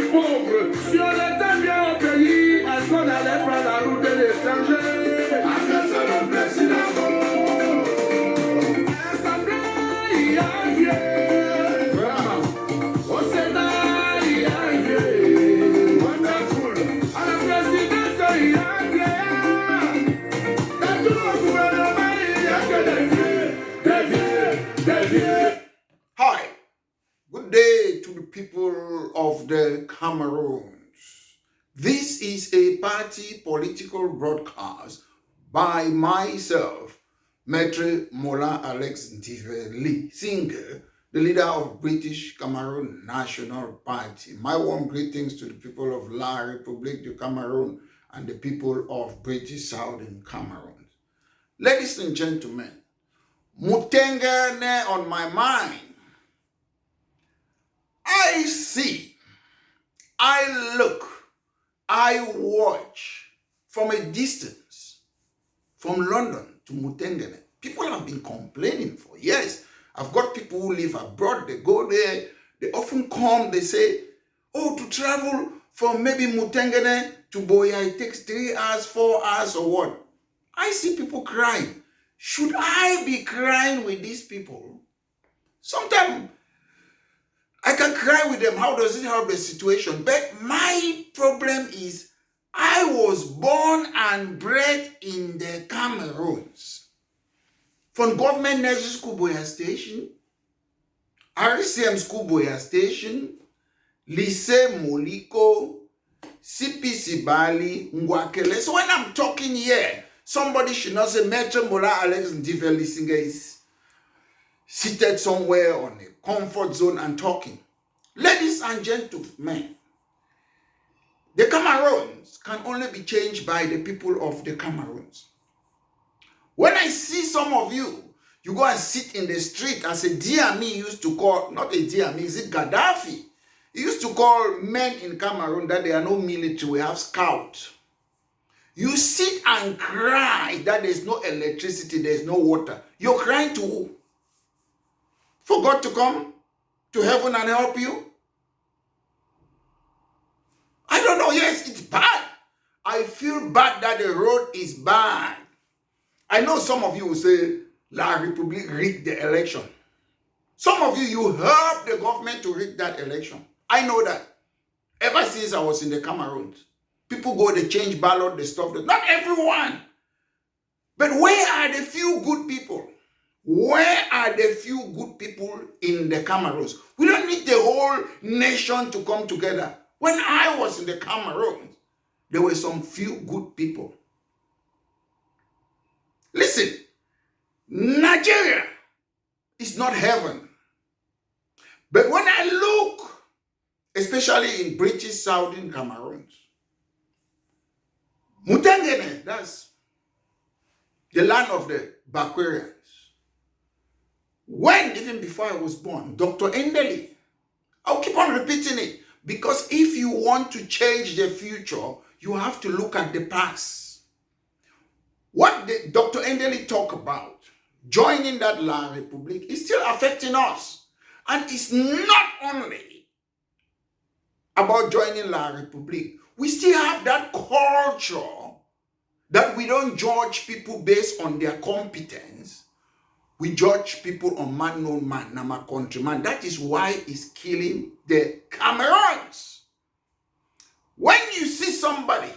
plus pauvres. Si on était bien au pays, est-ce qu'on allait prendre la route de l'étranger? Après ça, le président. Hi, good day to the people of the Cameroons. This is a party political broadcast by myself, Maitre Mola Alex Ndiveli, singer, the leader of British Cameroon National Party. My warm greetings to the people of La République du Cameroon and the people of British Southern Cameroon. Ladies and gentlemen, Mutengene on my mind. I see, I look, I watch from a distance, from London to Mutengene. People have been complaining for years. I've got people who live abroad, they go there, they often come, they say, oh, to travel from maybe Mutengene to Boya, it takes 3 hours, 4 hours or what? I see people crying. Should I be crying with these people? Sometimes I can cry with them. How does it help the situation? But my problem is I was born and bred in the Cameroons. From Government Nursery School Boya Station, RCM School Boya Station, Lycée Moliko, CPC Bali, Ngwakele. So when I'm talking here, somebody should not say Maitre Mola Alex Ndiveli singer is seated somewhere on a comfort zone and talking. Ladies and gentlemen, the Cameroons can only be changed by the people of the Cameroons. When I see some of you, you go and sit in the street as a DME used to call, not a DME, is it Gaddafi? He used to call men in Cameroon that there are no military, we have scouts. You sit and cry that there's no electricity, there's no water. You're crying to who? For God to come to heaven and help you? I don't know. Yes, it's bad. I feel bad that the road is bad. I know some of you will say, La République rigged the election. Some of you helped the government to rig that election. I know that. Ever since I was in the Cameroons. People go, they change ballot, they stuff. Not everyone. But where are the few good people? Where are the few good people in the Cameroons? We don't need the whole nation to come together. When I was in the Cameroons, there were some few good people. Listen, Nigeria is not heaven. But when I look, especially in British Southern Cameroons, Mutengene, that's the land of the Bakwarians. When, even before I was born, Dr. Endeli, I'll keep on repeating it, because if you want to change the future, you have to look at the past. What Dr. Endeli talked about, joining that La République, is still affecting us. And it's not only about joining La République. We still have that culture that we don't judge people based on their competence. We judge people on man, no man, na my countryman. That is why it's killing the Cameroons. When you see somebody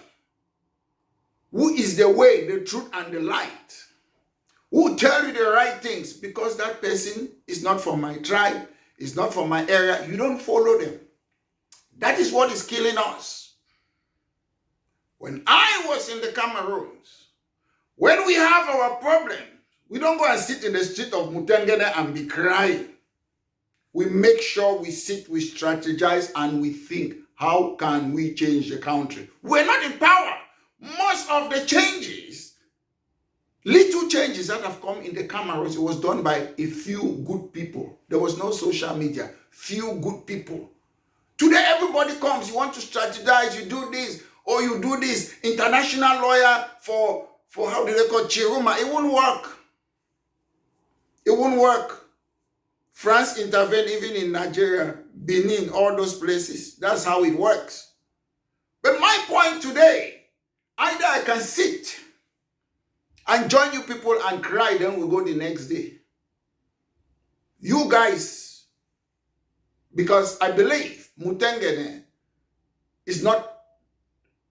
who is the way, the truth, and the light, who tell you the right things, because that person is not from my tribe, is not from my area, you don't follow them. That is what is killing us. When I was in the Cameroons, when we have our problem, we don't go and sit in the street of Mutengene and be crying. We make sure we sit, we strategize, and we think, how can we change the country? We're not in power. Most of the changes, little changes that have come in the Cameroons, it was done by a few good people. There was no social media. Few good people. Today, everybody comes, you want to strategize, you do this, or you do this. International lawyer for how do they call Chiruma. It won't work. It won't work. France intervened even in Nigeria Benin, all those places. That's how it works. But my point today, either I can sit and join you people and cry, then we go the next day. You guys, because I believe Mutengene is not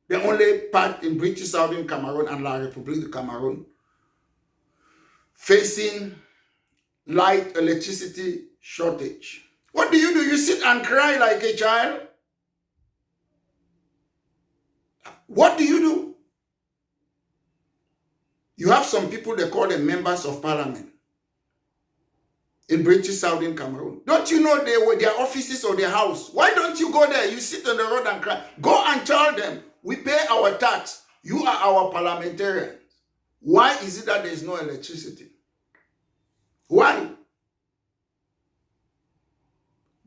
the only part in British Southern Cameroon and La République de Cameroon facing light electricity shortage. What do? You sit and cry like a child? What do? You have some people, they call them members of parliament in British Southern Cameroon. Don't you know they were their offices or their house? Why don't you go there? You sit on the road and cry. Go and tell them, we pay our tax. You are our parliamentarians. Why is it that there is no electricity? Why?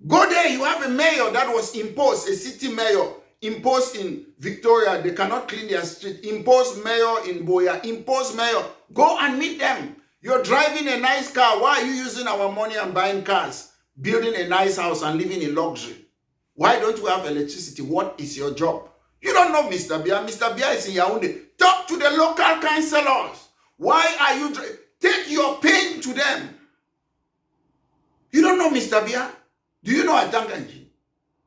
Go there, you have a mayor that was imposed, a city mayor, imposed in Victoria. They cannot clean their street. Imposed mayor in Boya. Imposed mayor. Go and meet them. You're driving a nice car. Why are you using our money and buying cars? Building a nice house and living in luxury. Why don't we have electricity? What is your job? You don't know Mr. Bia. Mr. Bia is in Yaoundé. Talk to the local councillors. Why are you... Take your pain to them. You don't know Mr. Bia? Do you know Atanganji?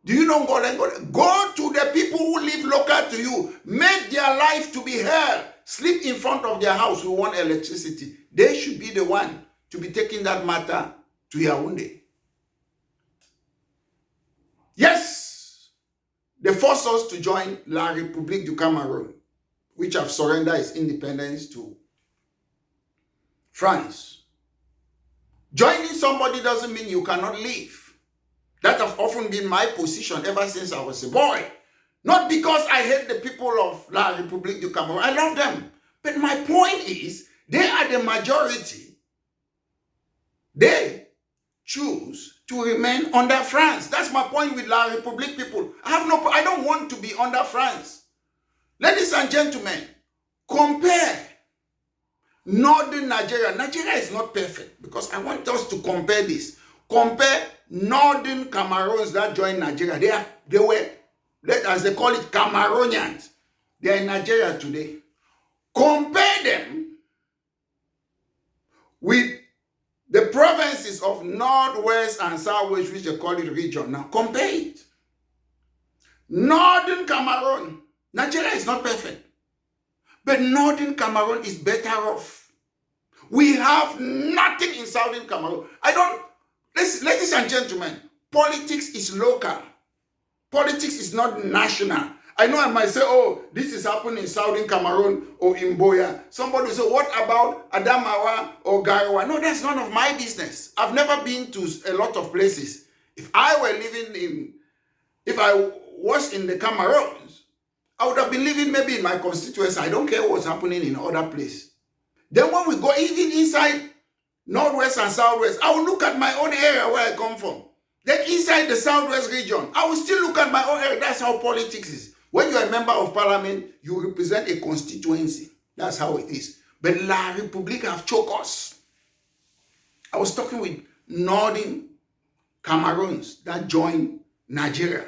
Do you know Ngolengo? Go to the people who live local to you. Make their life to be hell. Sleep in front of their house. We want electricity. They should be the one to be taking that matter to Yaoundé. Yes, they forced us to join La République du Cameroun, which have surrendered its independence to France. Joining somebody doesn't mean you cannot leave. That has often been my position ever since I was a boy. Not because I hate the people of La République du Cameroun. I love them. But my point is, they are the majority. They choose to remain under France. That's my point with La République people. I don't want to be under France. Ladies and gentlemen, compare northern Nigeria. Nigeria is not perfect because I want us to compare this. Compare northern Cameroons that joined Nigeria. They were, as they call it, Cameroonians. They are in Nigeria today. Compare them with the provinces of Northwest and Southwest, which they call it region. Now compare it. Northern Cameroon, Nigeria is not perfect, but Northern Cameroon is better off. We have nothing in Southern Cameroon. Ladies and gentlemen, politics is local. Politics is not national. I know I might say, oh, this is happening in Southern Cameroon or in Boya. Somebody will say, what about Adamawa or Garawa? No, that's none of my business. I've never been to a lot of places. If I was in the Cameroons, I would have been living maybe in my constituency. I don't care what's happening in other places. Then when we go even inside Northwest and Southwest, I will look at my own area where I come from. Then inside the Southwest region, I will still look at my own area. That's how politics is. When you're a member of parliament, you represent a constituency. That's how it is. But La République have choked us. I was talking with northern Cameroons that joined Nigeria.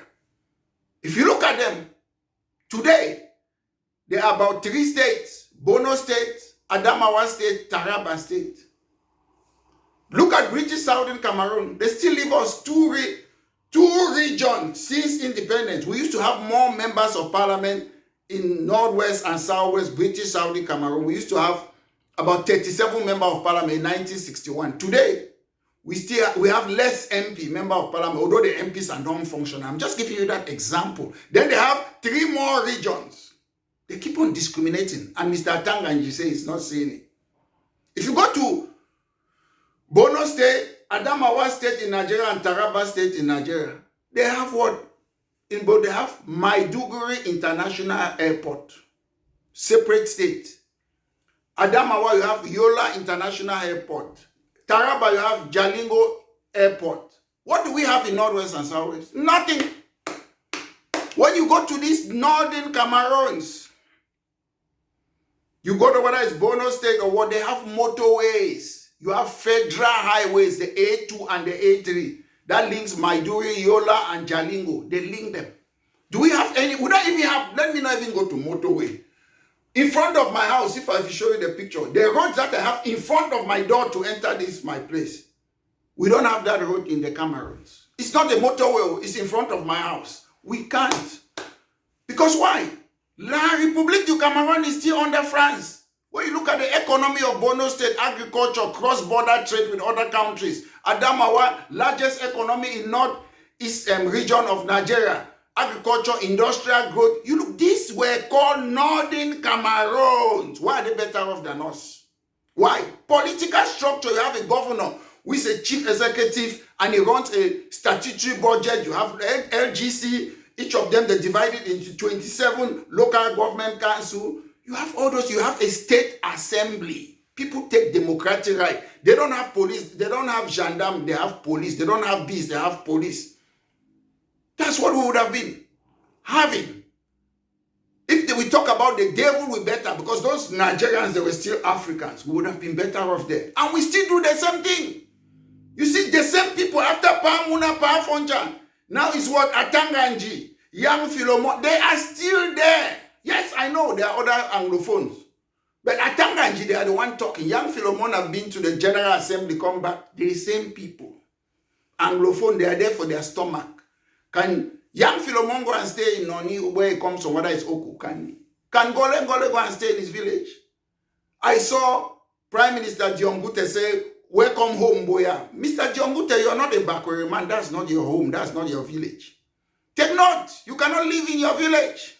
If you look at them, today, there are about 3 states: Borno State, Adamawa State, Taraba State. Look at British Southern Cameroon. They still leave us two regions since independence. We used to have more members of parliament in Northwest and Southwest British Southern Cameroon. We used to have about 37 members of parliament in 1961. Today, we have less MP, member of parliament, although the MPs are non-functional. I'm just giving you that example. Then they have 3 more regions. They keep on discriminating. And Mr. Atanganji says he's not seeing it. If you go to Borno State, Adamawa State in Nigeria, and Taraba State in Nigeria, they have what? They have Maiduguri International Airport, separate state. Adamawa, you have Yola International Airport. Taraba, you have Jalingo Airport. What do we have in Northwest and Southwest? Nothing. When you go to these northern Cameroons, you go to whether it's Borno State or what, they have motorways. You have federal highways, the A2 and the A3. that links Maiduguri, Yola, and Jalingo. They link them. Do we have any? We don't even have, let me not even go to motorway. In front of my house, if I show you the picture, the roads that I have in front of my door to enter this my place, we don't have that road in the Cameroons. It's not a motorway, it's in front of my house. We can't. Because why? La République du Cameroon is still under France. When you look at the economy of Borno State, agriculture, cross-border trade with other countries, Adamawa, largest economy in northeast region of Nigeria, agriculture, industrial growth. You look, these were called Northern Cameroons. Why are they better off than us? Why? Political structure. You have a governor who is a chief executive and he runs a statutory budget. You have LGC, each of them, they divided into 27 local government council. You have all those. You have a state assembly. People take democratic right. They don't have police. They don't have gendarme. They have police. They don't have bees. They have police. That's what we would have been having. If we talk about the devil, we better, because those Nigerians, they were still Africans. We would have been better off there. And we still do the same thing. You see, the same people after Pamuna, Pafonja, now it's what? Atanganji, Young Philomon, they are still there. Yes, I know there are other Anglophones. But Atanganji, they are the one talking. Young Philomon have been to the General Assembly, come back. The same people. Anglophone, they are there for their stomach. Can Young Philomon go and stay in Noni, where he comes from, whether it's Oku? Can Gole go and stay in his village? I saw Prime Minister Diombute say, welcome home, Boya. Mr. Diombute, you're not a backward man. That's not your home. That's not your village. Take note. You cannot live in your village.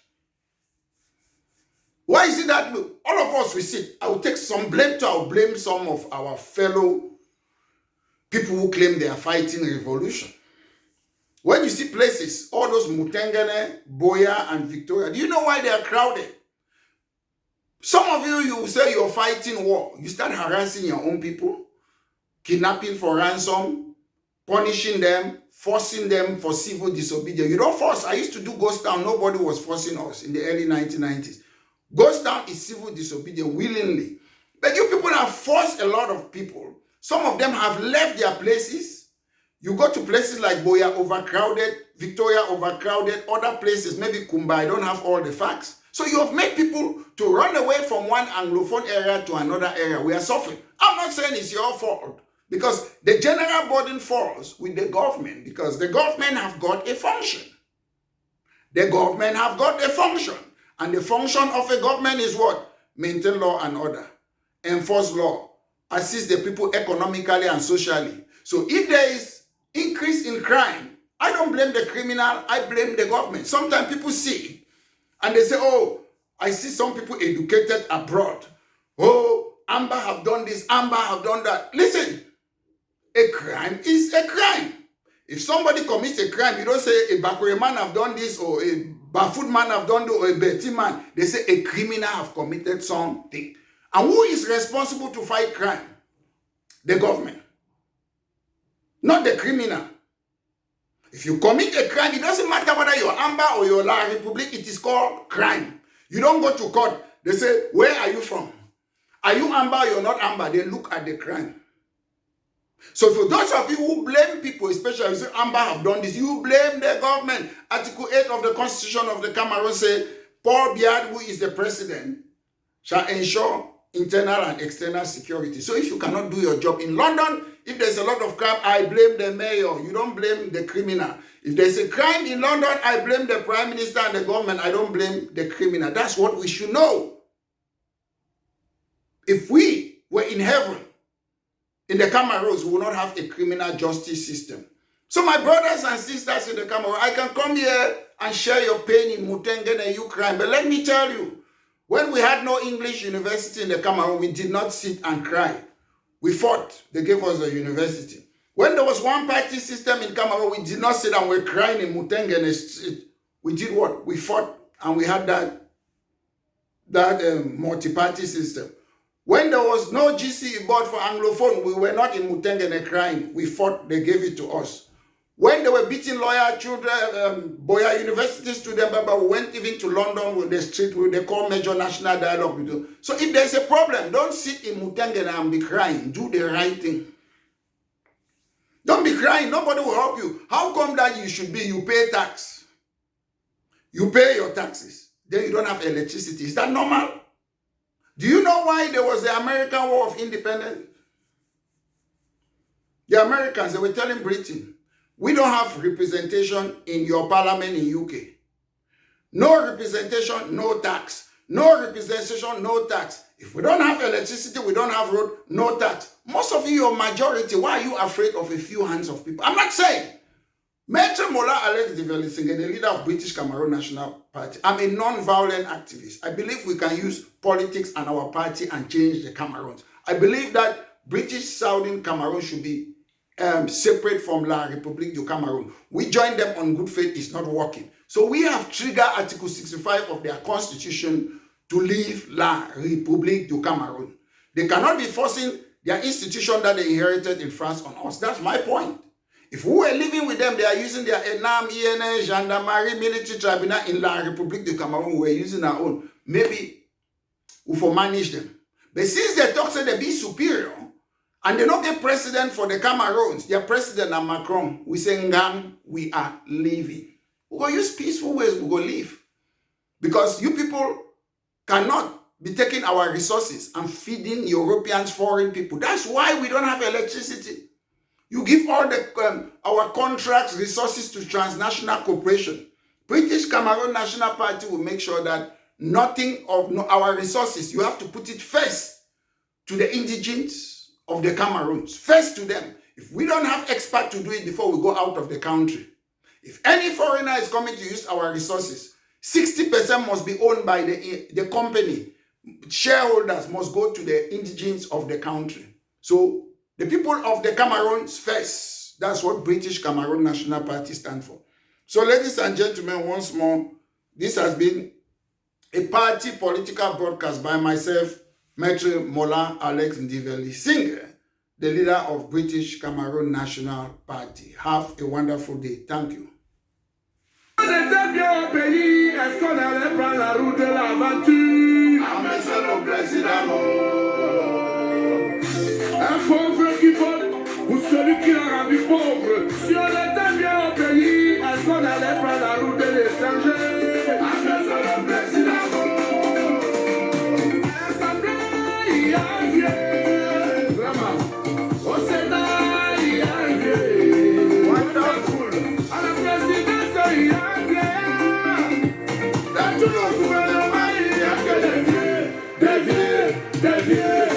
Why is it that all of us, we sit? I will take some blame to, I will blame some of our fellow people who claim they are fighting revolution. When you see places, all those Mutengene, Boya, and Victoria, do you know why they are crowded? Some of you, you say you're fighting war. You start harassing your own people, kidnapping for ransom, punishing them, forcing them for civil disobedience. You don't force. I used to do Ghost Town. Nobody was forcing us in the early 1990s. Ghost Town is civil disobedience willingly. But you people have forced a lot of people. Some of them have left their places. You go to places like Boya, overcrowded, Victoria, overcrowded, other places, maybe Kumba, I don't have all the facts. So you have made people to run away from one Anglophone area to another area. We are suffering. I'm not saying it's your fault, because the general burden falls with the government, because the government have got a function. The government have got a function. And the function of a government is what? Maintain law and order, enforce law, assist the people economically and socially. So if there is increase in crime, I don't blame the criminal, I blame the government. Sometimes people see and they say, oh, I see some people educated abroad. Oh, Amber have done this, Amber have done that. Listen, a crime is a crime. If somebody commits a crime, you don't say a backward man have done this, or a barefoot man have done this, or a betty man. They say a criminal have committed something. And who is responsible to fight crime? The government. Not the criminal. If you commit a crime, it doesn't matter whether you're Amber or you're La République, it is called crime. You don't go to court. They say, where are you from? Are you Amber or you're not Amber? They look at the crime. So for those of you who blame people, especially if you say Amber have done this, you blame the government. Article 8 of the Constitution of the Cameroon says, Paul Biya, who is the president, shall ensure internal and external security. So if you cannot do your job in London, if there's a lot of crime, I blame the mayor. You don't blame the criminal. If there's a crime in London, I blame the prime minister and the government. I don't blame the criminal. That's what we should know. If we were in heaven, in the Cameroons, we will not have a criminal justice system. So my brothers and sisters in the Cameroon, I can come here and share your pain in Mutengene, Ukraine. But let me tell you, when we had no English university in the Cameroon, we did not sit and cry. We fought. They gave us a university. When there was one-party system in Cameroon, we did not sit and we were crying in Mutengene. We did what? We fought, and we had that multi-party system. When there was no GCE board for Anglophone, we were not in Mutengene crying. We fought. They gave it to us. When they were beating lawyer children, Boya University students, we went even to London with the street, with the call major national dialogue. So if there's a problem, don't sit in Mutengene and be crying. Do the right thing. Don't be crying. Nobody will help you. How come that you pay tax? You pay your taxes. Then you don't have electricity. Is that normal? Do you know why there was the American War of Independence? The Americans, they were telling Britain, we don't have representation in your parliament in UK. No representation, no tax. No representation, no tax. If we don't have electricity, we don't have road, no tax. Most of you, your majority, why are you afraid of a few hands of people? I'm not saying. Maitre Mola Alex Divelising, the leader of British Cameroon National Party. I'm a non-violent activist. I believe we can use politics and our party and change the Cameroons. I believe that British Southern Cameroon should be separate from La République du Cameroon. We joined them on good faith. It's not working. So we have triggered Article 65 of their constitution to leave La République du Cameroon. They cannot be forcing their institution that they inherited in France on us. That's my point. If we were living with them, they are using their ENAM, INA, Gendarmerie, military tribunal in La République du Cameroon. We're using our own. Maybe we will manage them. But since they talk say they be superior, and they don't get president for the Cameroons, their president and Macron, we say, Ngam, we are leaving. We're going to use peaceful ways, we're going to leave. Because you people cannot be taking our resources and feeding Europeans, foreign people. That's why we don't have electricity. You give all the our contracts, resources to transnational corporation. British Cameroon National Party will make sure that nothing of our resources, you have to put it first to the indigents of the Cameroons. First to them. If we don't have experts to do it before we go out of the country. If any foreigner is coming to use our resources, 60% must be owned by the company. Shareholders must go to the indigents of the country. So the people of the Cameroons first. That's what British Cameroon National Party stands for. So ladies and gentlemen, once more, this has been a party political broadcast by myself, Maitre Mola Alex Ndiveli Singer, the leader of British Cameroon National Party. Have a wonderful day. Thank you. Un pauvre qui vole ou celui qui a rendu pauvre. Si on était bien au pays, est-ce qu'on allait prendre la route de l'étranger? Embezzled le président. Assemblée, vraiment. Au Sénat, wonderful. À la présidence, dans tout le gouvernement, il n'y a que des vieux.